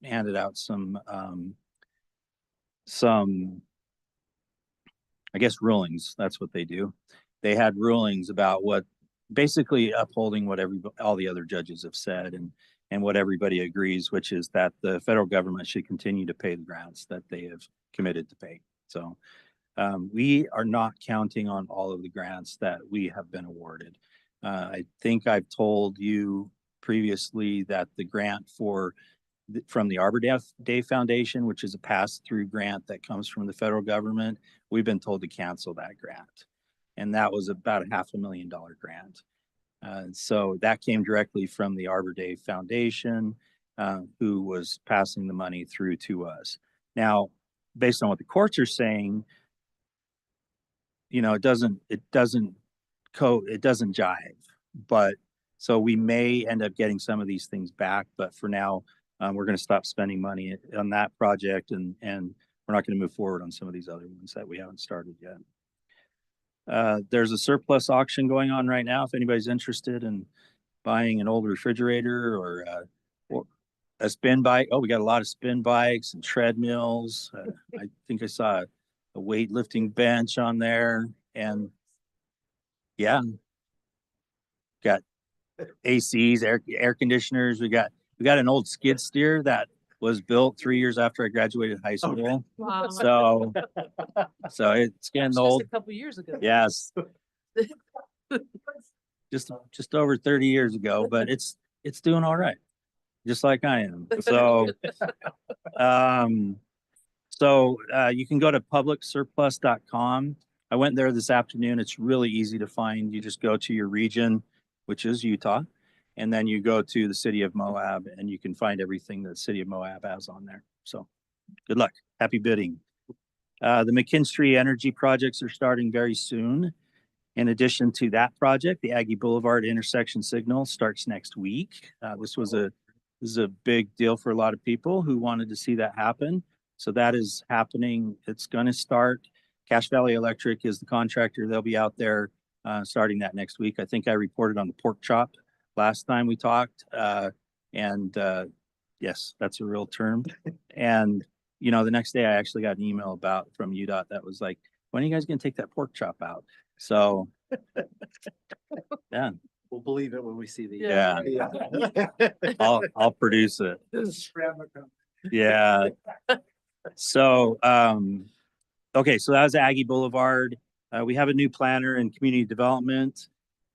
Speaker 10: handed out some I guess rulings. That's what they do. They had rulings about what, basically upholding what all the other judges have said and what everybody agrees, which is that the federal government should continue to pay the grants that they have committed to pay. So we are not counting on all of the grants that we have been awarded. I think I've told you previously that the grant from the Arbor Day Foundation, which is a pass-through grant that comes from the federal government, we've been told to cancel that grant. And that was about a $500,000 grant. So that came directly from the Arbor Day Foundation, who was passing the money through to us. Now, based on what the courts are saying, it doesn't jive. But so we may end up getting some of these things back, but for now, we're going to stop spending money on that project and we're not going to move forward on some of these other ones that we haven't started yet. There's a surplus auction going on right now. If anybody's interested in buying an old refrigerator or a spin bike. Oh, we got a lot of spin bikes and treadmills. I think I saw a weightlifting bench on there, and yeah, got ACs, air conditioners. We got an old skid steer that was built 3 years after I graduated high school.
Speaker 1: Wow.
Speaker 10: So it's getting
Speaker 1: Just
Speaker 10: old.
Speaker 1: a couple years ago.
Speaker 10: Yes. Just over 30 years ago, but it's doing all right. Just like I am. So you can go to publicsurplus.com. I went there this afternoon. It's really easy to find. You just go to your region, which is Utah, and then you go to the city of Moab and you can find everything that the city of Moab has on there. So good luck. Happy bidding. The McKinstry Energy projects are starting very soon. In addition to that project, the Aggie Boulevard intersection signal starts next week. This is a big deal for a lot of people who wanted to see that happen. So that is happening. It's going to start. Cache Valley Electric is the contractor. They'll be out there starting that next week. I think I reported on the pork chop last time we talked. Yes, that's a real term. And, you know, the next day I actually got an email from UDOT that was like, when are you guys going to take that pork chop out? So, yeah.
Speaker 5: We'll believe it when we see the.
Speaker 10: Yeah. I'll produce it. Yeah. So, okay, so that was Aggie Boulevard. We have a new planner in community development,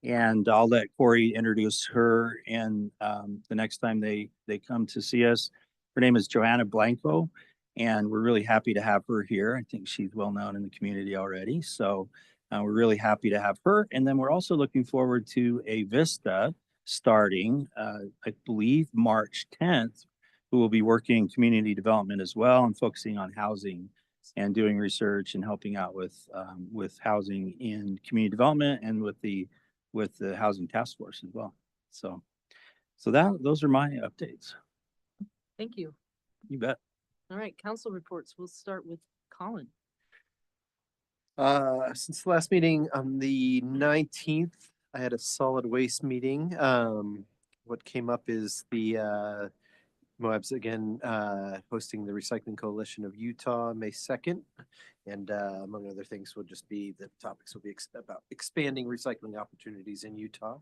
Speaker 10: and I'll let Corey introduce her. And the next time they come to see us, her name is Joanna Blanco, and we're really happy to have her here. I think she's well known in the community already. So we're really happy to have her. And then we're also looking forward to a Vista starting, I believe, March 10th, who will be working community development as well and focusing on housing and doing research and helping out with housing in community development and with the housing task force as well. So those are my updates.
Speaker 1: Thank you.
Speaker 10: You bet.
Speaker 1: All right, council reports. We'll start with Colin.
Speaker 5: Since the last meeting on the 19th, I had a solid waste meeting. What came up is the Moab's again hosting the Recycling Coalition of Utah May 2nd. And among other things will just be the topics will be about expanding recycling opportunities in Utah.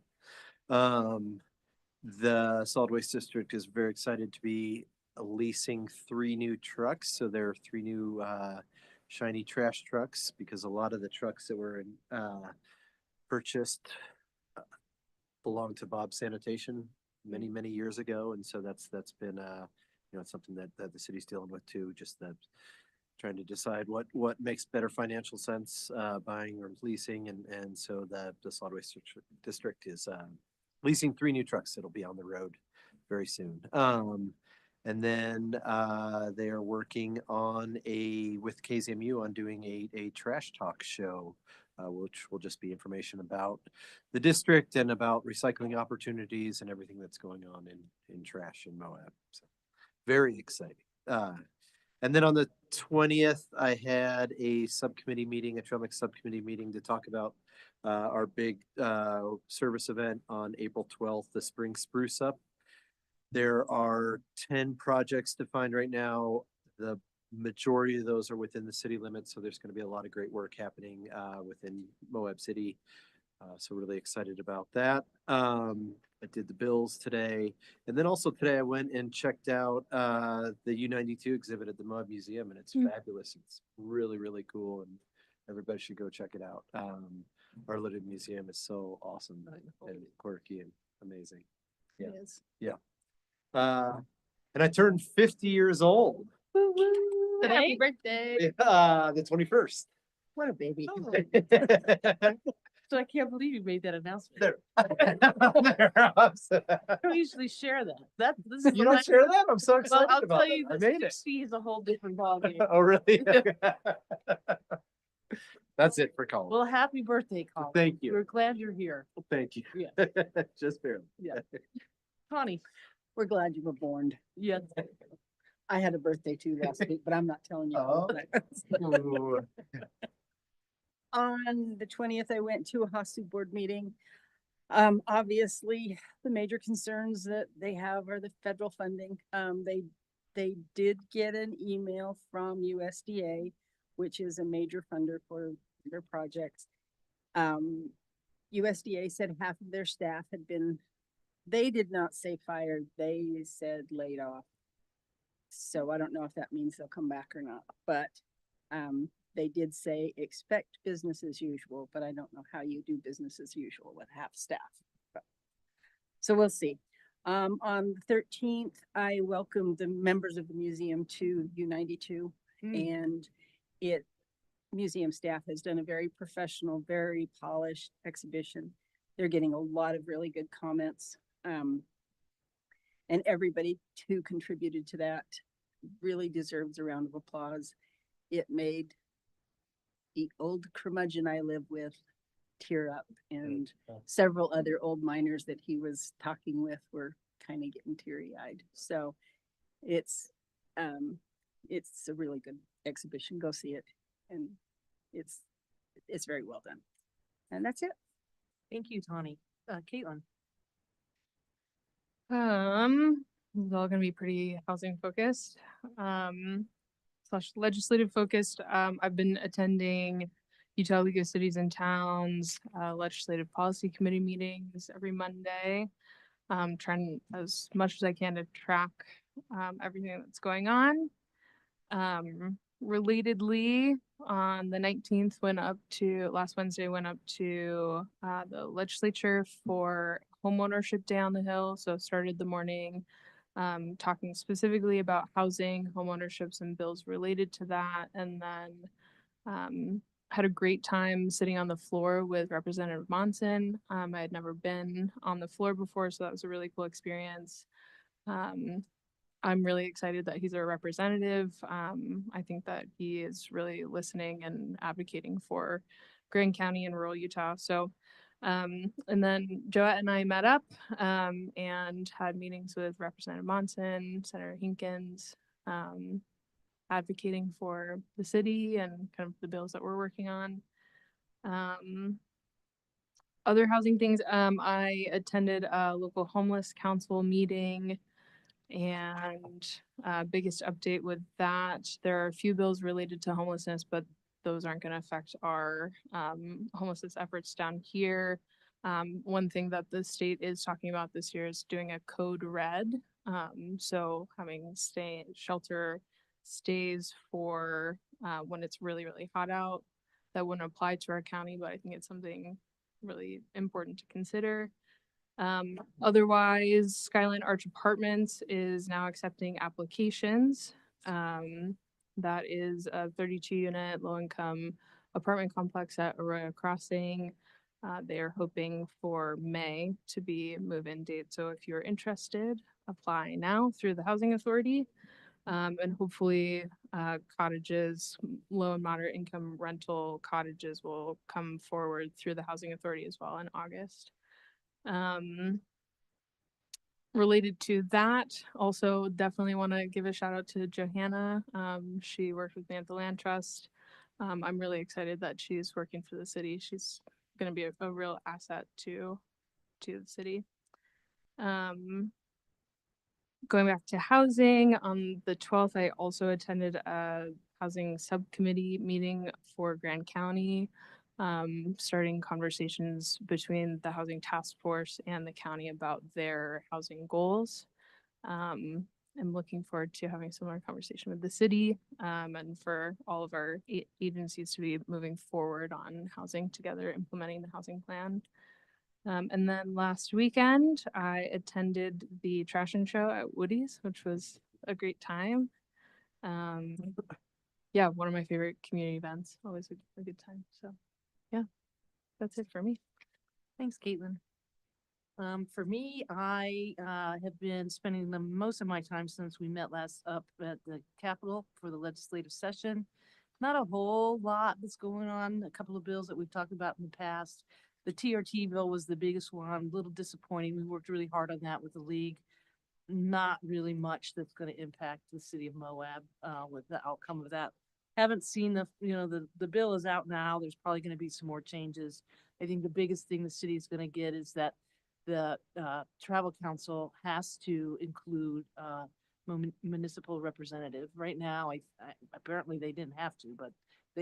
Speaker 5: The Solid Waste District is very excited to be leasing 3 new trucks. So there are 3 new shiny trash trucks, because a lot of the trucks that were purchased belonged to Bob Sanitation many years ago, and so that's been it's something that the city's dealing with too, just that trying to decide what makes better financial sense, buying or leasing, and so the Solid Waste District is leasing 3 new trucks that'll be on the road very soon. And then they are working on with KZMU on doing a trash talk show, which will just be information about the district and about recycling opportunities and everything that's going on in trash in Moab. So very exciting. And then on the 20th, I had a subcommittee meeting, a trail mix subcommittee meeting to talk about our big service event on April 12th, the Spring Spruce Up. There are 10 projects defined right now. The majority of those are within the city limits, so there's going to be a lot of great work happening within Moab City. So really excited about that. I did the bills today, and then also today I went and checked out the U92 exhibit at the Moab Museum, and it's fabulous. It's really cool, and everybody should go check it out. Our little museum is so awesome and quirky and amazing. Yeah.
Speaker 1: It is.
Speaker 5: Yeah. And I turned 50 years old.
Speaker 9: Happy birthday.
Speaker 5: The 21st.
Speaker 1: What a baby.
Speaker 5: Oh.
Speaker 1: So I can't believe you made that announcement.
Speaker 5: There.
Speaker 1: I don't usually share that. This is
Speaker 5: You don't share that? I'm so
Speaker 1: Well,
Speaker 5: excited
Speaker 1: I'll
Speaker 5: about
Speaker 1: tell you,
Speaker 5: that. I
Speaker 1: the
Speaker 5: made it.
Speaker 1: 60 is a whole different ballgame.
Speaker 5: Oh, really? That's it for Colin.
Speaker 1: Well, happy birthday, Colin.
Speaker 5: Thank you.
Speaker 1: We're glad you're here.
Speaker 5: Thank you.
Speaker 1: Yeah.
Speaker 5: Just barely.
Speaker 1: Yeah. Connie.
Speaker 4: We're glad you were born.
Speaker 1: Yes.
Speaker 4: I had a birthday too last week, but I'm not telling you. all about
Speaker 7: Ooh.
Speaker 4: On the 20th, I went to a HASU board meeting. Obviously, the major concerns that they have are the federal funding. They did get an email from USDA, which is a major funder for their projects. USDA said half of their staff had been, they did not say fired, they said laid off. So I don't know if that means they'll come back or not, but they did say expect business as usual, but I don't know how you do business as usual with half staff. So we'll see. On the 13th, I welcomed the members of the museum to U92, and museum staff has done a very professional, very polished exhibition. They're getting a lot of really good comments. And everybody who contributed to that really deserves a round of applause. It made the old curmudgeon I live with tear up, and several other old miners that he was talking with were kind of getting teary-eyed. So it's a really good exhibition. Go see it, and it's very well done. And that's it.
Speaker 1: Thank you, Tawny. Caitlin.
Speaker 9: It's all gonna be pretty housing focused, slash legislative focused. I've been attending Utah League of Cities and Towns, legislative policy committee meetings every Monday. Trying as much as I can to track, everything that's going on. Relatedly, on the 19th, last Wednesday, went up to the legislature for homeownership day on the Hill. So started the morning talking specifically about housing, homeownership, and bills related to that. And then had a great time sitting on the floor with Representative Monson. I had never been on the floor before, so that was a really cool experience. I'm really excited that he's a representative. I think that he is really listening and advocating for Grand County and rural Utah. So, and then Joette and I met up and had meetings with Representative Monson, Senator Hinkins, advocating for the city and kind of the bills that we're working on. Other housing things, I attended a local homeless council meeting. And biggest update with that, there are a few bills related to homelessness, but those aren't going to affect our homelessness efforts down here. One thing that the state is talking about this year is doing a code red. So having shelter stays for when it's really, really hot out. That wouldn't apply to our county, but I think it's something really important to consider. Otherwise, Skyline Arch Apartments is now accepting applications. That is a 32-unit low-income apartment complex at Arroyo Crossing. They are hoping for May to be move-in date. So if you're interested, apply now through the Housing Authority. And hopefully cottages, low and moderate income rental cottages will come forward through the Housing Authority as well in August. Related to that, also definitely want to give a shout out to Johanna. She worked with me at the Land Trust. I'm really excited that she's working for the city. She's going to be a real asset to the city. Going back to housing, on the 12th, I also attended a housing subcommittee meeting for Grand County. Starting conversations between the housing task force and the county about their housing goals. I'm looking forward to having a similar conversation with the city and for all of our agencies to be moving forward on housing together, implementing the housing plan. And then last weekend, I attended the Trashing Show at Woody's, which was a great time. Yeah, one of my favorite community events. Always a good time. So. Yeah, that's it for me.
Speaker 1: Thanks, Caitlin. For me, I have been spending the most of my time since we met last up at the Capitol for the legislative session. Not a whole lot that's going on. A couple of bills that we've talked about in the past. The TRT bill was the biggest one. A little disappointing. We worked really hard on that with the league. not really much that's gonna impact the city of Moab, with the outcome of that. Haven't seen the bill is out now. There's probably gonna be some more changes. I think the biggest thing the city is gonna get is that the, travel council has to include, municipal representative. Right now, apparently they didn't have to, but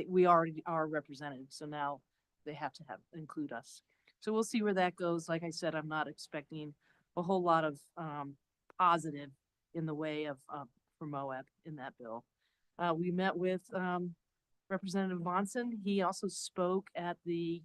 Speaker 1: we already are represented, so now they have to include us. So we'll see where that goes. Like I said, I'm not expecting a whole lot of, positive in the way of, for Moab in that bill. We met with, Representative Monson. He also spoke at the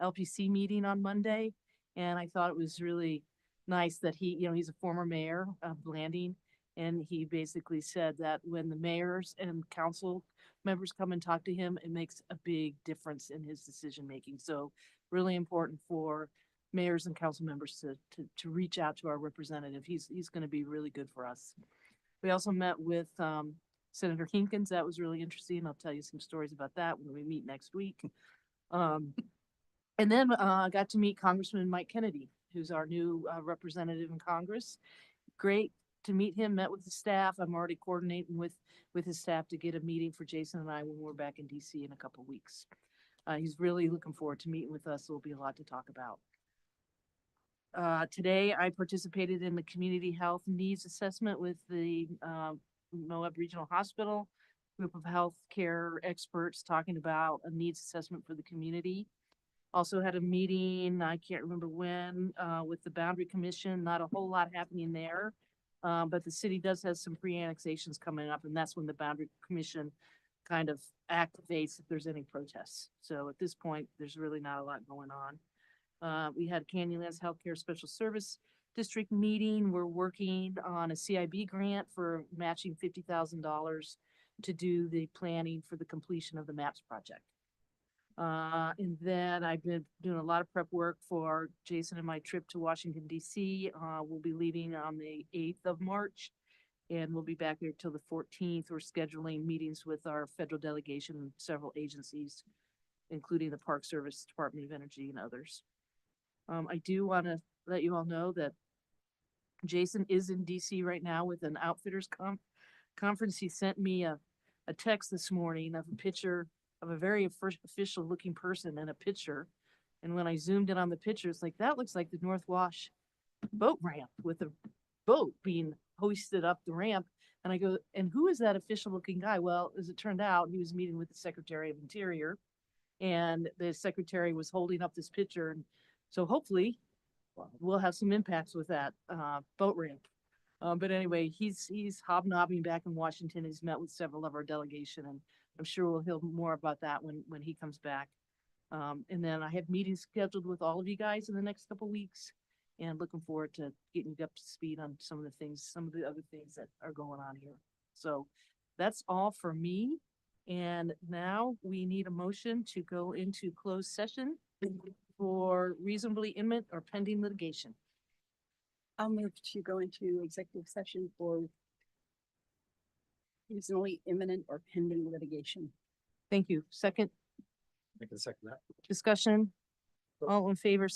Speaker 1: LPC meeting on Monday, and I thought it was really nice that he's a former mayor of Blanding, and he basically said that when the mayors and council members come and talk to him, it makes a big difference in his decision making. So really important for mayors and council members to reach out to our representative. He's going to be really good for us. We also met with Senator Hinkins. That was really interesting. I'll tell you some stories about that when we meet next week. And then I got to meet Congressman Mike Kennedy, who's our new representative in Congress. Great to meet him, met with the staff. I'm already coordinating with his staff to get a meeting for Jason and I when we're back in DC in a couple weeks. He's really looking forward to meeting with us. There'll be a lot to talk about. Today, I participated in the community health needs assessment with the Moab Regional Hospital group of healthcare experts talking about a needs assessment for the community. Also had a meeting, I can't remember when, with the Boundary Commission. Not a whole lot happening there, but the city does have some pre-annexations coming up, and that's when the Boundary Commission kind of activates if there's any protests. So at this point, there's really not a lot going on. We had Canyonlands Healthcare Special Service District meeting. We're working on a CIB grant for matching $50,000 to do the planning for the completion of the MAPS project. And then I've been doing a lot of prep work for Jason and my trip to Washington, DC. We'll be leaving on the 8th of March, and we'll be back there till the 14th. We're scheduling meetings with our federal delegation and several agencies, including the Park Service, Department of Energy, and others. I do want to let you all know that Jason is in DC right now with an outfitters conference. He sent me a text this morning of a picture of a very official looking person and a picture. And when I zoomed in on the picture, it's like, that looks like the North Wash boat ramp with a boat being hoisted up the ramp. And I go, and who is that official looking guy? Well, as it turned out, he was meeting with the Secretary of Interior, and the secretary was holding up this picture. And so hopefully we'll have some impacts with that boat ramp. But anyway, he's hobnobbing back in Washington. He's met with several of our delegation, and I'm sure we'll hear more about that when he comes back. And then I have meetings scheduled with all of you guys in the next couple weeks, and looking forward to getting you up to speed on some of the other things that are going on here. So that's all for me. And now we need a motion to go into closed session for reasonably imminent or pending litigation.
Speaker 4: I'll move to go into executive session for reasonably imminent or pending litigation.
Speaker 1: Thank you. Second
Speaker 5: I can second that.
Speaker 1: discussion. All in favor,